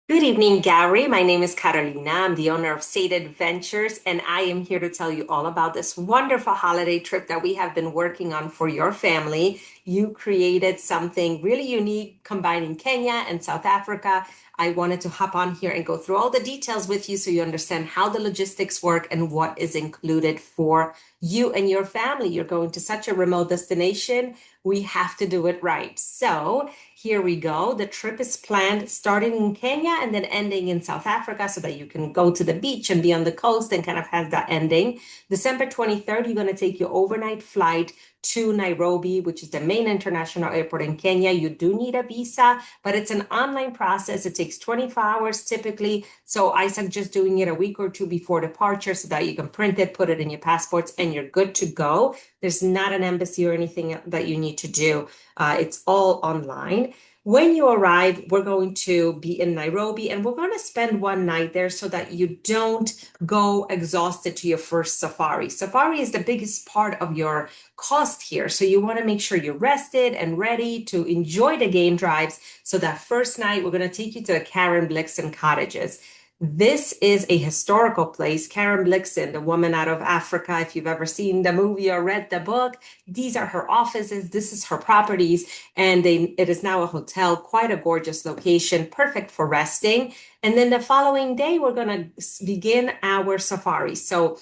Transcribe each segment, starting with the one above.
Good evening, Gauri. My name is Carolina. I'm the owner of Sate Adventures, and I am here to tell you all about this wonderful holiday trip that we have been working on for your family. You created something really unique, combining Kenya and South Africa. I wanted to hop on here and go through all the details with you so you understand how the logistics work and what is included for you and your family. You're going to such a remote destination. We have to do it right. So, here we go. The trip is planned starting in Kenya and then ending in South Africa so that you can go to the beach and be on the coast and kind of have that ending. December 23rd, you're going to take your overnight flight to Nairobi, which is the main international airport in Kenya. You do need a visa, but it's an online process. It takes 24 hours typically. So I suggest doing it a week or two before departure so that you can print it, put it in your passports, and you're good to go. There's not an embassy or anything that you need to do. It's all online. When you arrive, we're going to be in Nairobi and we're going to spend one night there so that you don't go exhausted to your first safari. Safari is the biggest part of your cost here. So you want to make sure you're rested and ready to enjoy the game drives. So that first night, we're going to take you to the Karen Blixen cottages. This is a historical place. Karen Blixen, the woman out of Africa, if you've ever seen the movie or read the book, these are her offices. This is her properties. And it is now a hotel, quite a gorgeous location, perfect for resting. And then the following day, we're going to begin our safari. So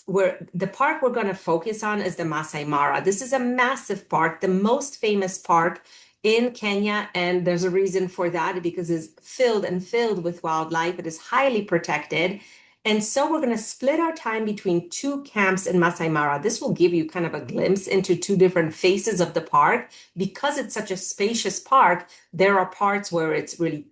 the park we're going to focus on is the Masai Mara. This is a massive park, the most famous park in Kenya, and there's a reason for that because it's filled with wildlife. It is highly protected. And so we're going to split our time between two camps in Masai Mara. This will give you kind of a glimpse into two different faces of the park. Because it's such a spacious park, there are parts where it's really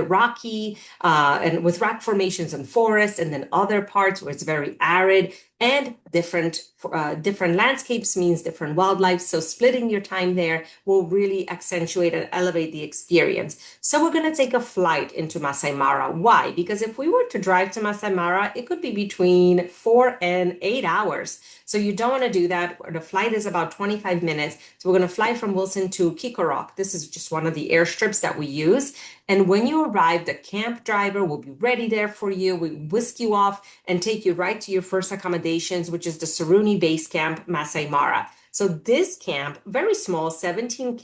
rocky and with rock formations and forests, and then other parts where it's very arid and different landscapes means different wildlife. So splitting your time there will really accentuate and elevate the experience. So we're going to take a flight into Masai Mara. Why? Because if we were to drive to Masai Mara, it could be between 4 and 8 hours. So you don't want to do that. The flight is about 25 minutes. So we're going to fly from Wilson to Kikorok. This is just one of the airstrips that we use. And when you arrive, the camp driver will be ready there for you. We whisk you off and take you right to your first accommodations, which is the Saruni Base Camp, Masai Mara. So this camp, very small, 17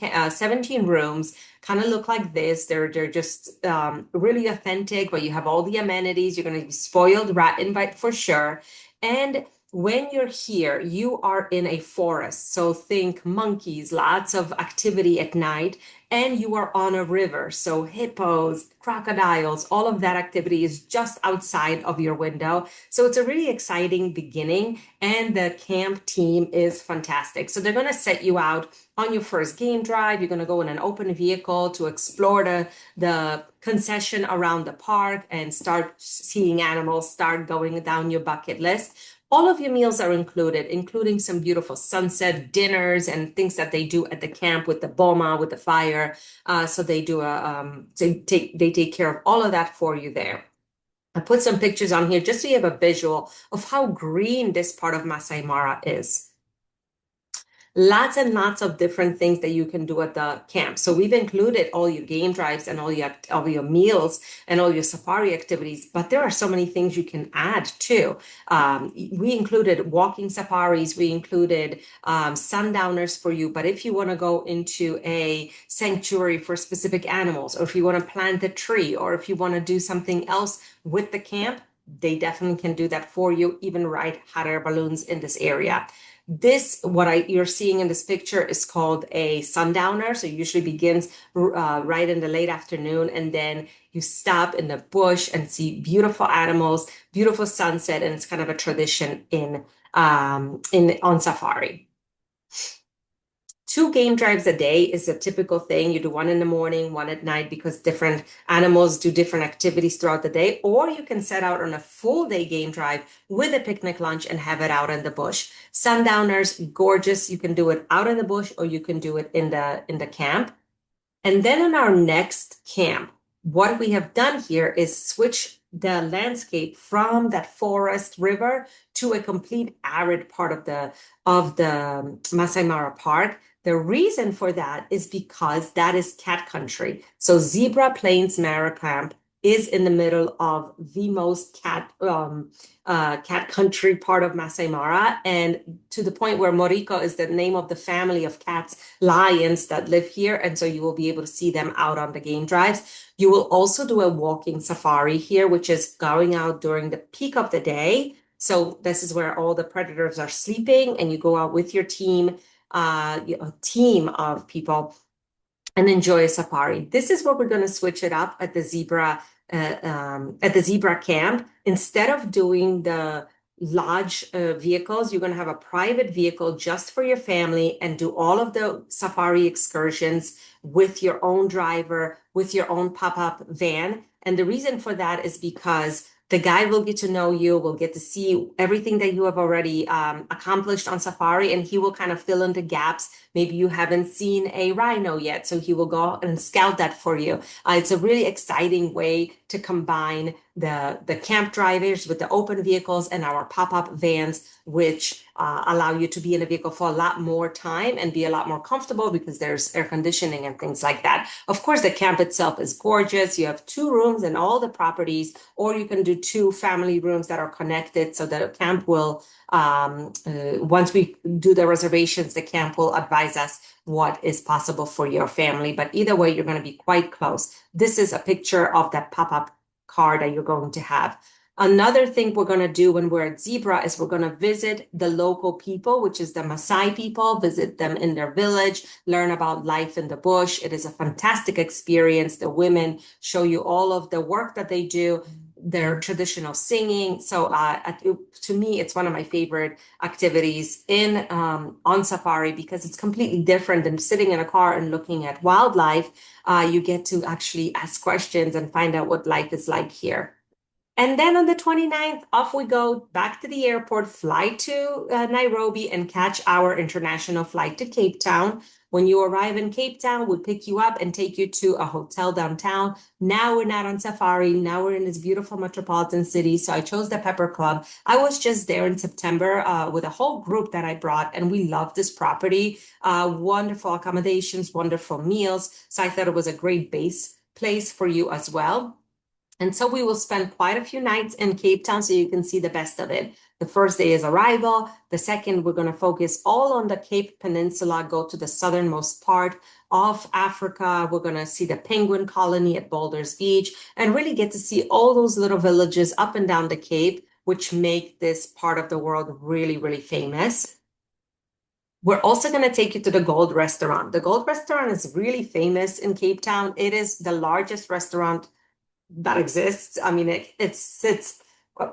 rooms, kind of look like this. They're just really authentic, but you have all the amenities. You're going to be spoiled, rat invite for sure. And when you're here, you are in a forest. So think monkeys, lots of activity at night, and you are on a river. So hippos, crocodiles, all of that activity is just outside of your window. So it's a really exciting beginning, and the camp team is fantastic. So they're going to set you out on your first game drive. You're going to go in an open vehicle to explore the concession around the park and start seeing animals, start going down your bucket list. All of your meals are included, including some beautiful sunset dinners and things that they do at the camp with the boma, with the fire. So they take care of all of that for you there. I put some pictures on here just so you have a visual of how green this part of Masai Mara is. Lots and lots of different things that you can do at the camp. So we've included all your game drives and all your meals and all your safari activities, but there are so many things you can add too. We included walking safaris, we included sundowners for you. But if you want to go into a sanctuary for specific animals, or if you want to plant a tree, or if you want to do something else with the camp, they definitely can do that for you, even ride hot air balloons in this area. You're seeing in this picture is called a sundowner. So it usually begins right in the late afternoon, and then you stop in the bush and see beautiful animals, beautiful sunset, and it's kind of a tradition in on safari. 2 game drives a day is a typical thing. You do one in the morning, one at night, because different animals do different activities throughout the day. Or you can set out on a full day game drive with a picnic lunch and have it out in the bush. Sundowners, gorgeous. You can do it out in the bush or you can do it in the camp. And then in our next camp, what we have done here is switch the landscape from that forest river to a complete arid part of the Masai Mara Park. The reason for that is because that is cat country. So Zebra Plains Mara Camp is in the middle of the most cat country part of Masai Mara, and to the point where Moriko is the name of the family of cats, lions that live here, and so you will be able to see them out on the game drives. You will also do a walking safari here, which is going out during the peak of the day. So this is where all the predators are sleeping, and you go out with your team, a team of people and enjoy a safari. This is what we're going to switch it up at the zebra camp. Instead of doing the large vehicles, you're going to have a private vehicle just for your family and do all of the safari excursions with your own driver, with your own pop-up van. And the reason for that is because the guide will get to know you, will get to see everything that you have already accomplished on safari, and he will kind of fill in the gaps. Maybe you haven't seen a rhino yet, so he will go and scout that for you. It's a really exciting way to combine the camp drivers with the open vehicles and our pop-up vans, which allow you to be in a vehicle for a lot more time and be a lot more comfortable because there's air conditioning and things like that. Of course, the camp itself is gorgeous. You have 2 rooms in all the properties, or you can do 2 family rooms that are connected so that a camp will once we do the reservations, the camp will advise us what is possible for your family. But either way, you're going to be quite close. This is a picture of that pop-up car that you're going to have. Another thing we're going to do when we're at Zebra is we're going to visit the local people, which is the Maasai people, visit them in their village, learn about life in the bush. It is a fantastic experience. The women show you all of the work that they do, their traditional singing. So to me, it's one of my favorite activities in on safari because it's completely different than sitting in a car and looking at wildlife. You get to actually ask questions and find out what life is like here. And then on the 29th, off we go back to the airport, fly to Nairobi, and catch our international flight to Cape Town. When you arrive in Cape Town, we'll pick you up and take you to a hotel downtown. Now we're not on safari. Now we're in this beautiful metropolitan city. So I chose the Pepper Club. I was just there in September with a whole group that I brought, and we loved this property. Wonderful accommodations, wonderful meals. So I thought it was a great base place for you as well. And so we will spend quite a few nights in Cape Town so you can see the best of it. The first day is arrival. The second, we're going to focus all on the Cape Peninsula, go to the southernmost part of Africa. We're going to see the penguin colony at Boulders Beach and really get to see all those little villages up and down the Cape, which make this part of the world really, really famous. We're also going to take you to the Gold Restaurant. The Gold Restaurant is really famous in Cape Town. It is the largest restaurant that exists. I mean, it sits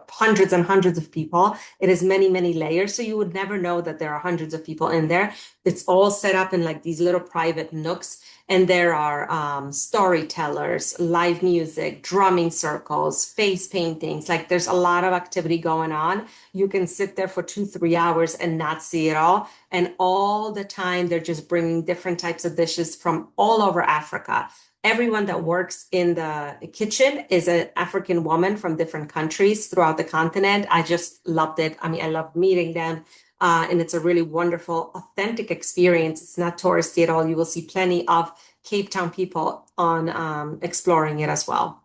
hundreds and hundreds of people. It is many, many layers. So you would never know that there are hundreds of people in there. It's all set up in like these little private nooks. And there are storytellers, live music, drumming circles, face paintings. Like there's a lot of activity going on. You can sit there for 2, 3 hours and not see it all. And all the time, they're just bringing different types of dishes from all over Africa. Everyone that works in the kitchen is an African woman from different countries throughout the continent. I just loved it. I mean, I love meeting them. And it's a really wonderful, authentic experience. It's not touristy at all. You will see plenty of Cape Town people on exploring it as well.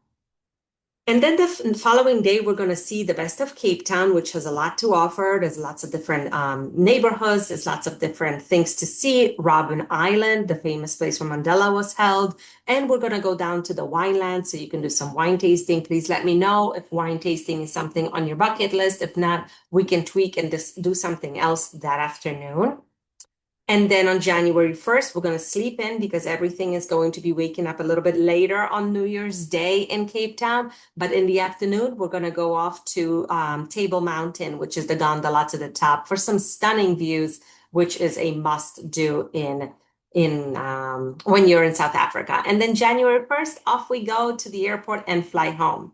And then the following day, we're going to see the best of Cape Town, which has a lot to offer. There's lots of different neighborhoods. There's lots of different things to see. Robben Island, the famous place where Mandela was held. And we're going to go down to the wineland so you can do some wine tasting. Please let me know if wine tasting is something on your bucket list. If not, we can tweak and just do something else that afternoon. And then on January 1st, we're going to sleep in because everything is going to be waking up a little bit later on New Year's Day in Cape Town. But in the afternoon, we're going to go off to Table Mountain, which is the gondola to the top for some stunning views, which is a must do in when you're in South Africa. And then January 1st, off we go to the airport and fly home.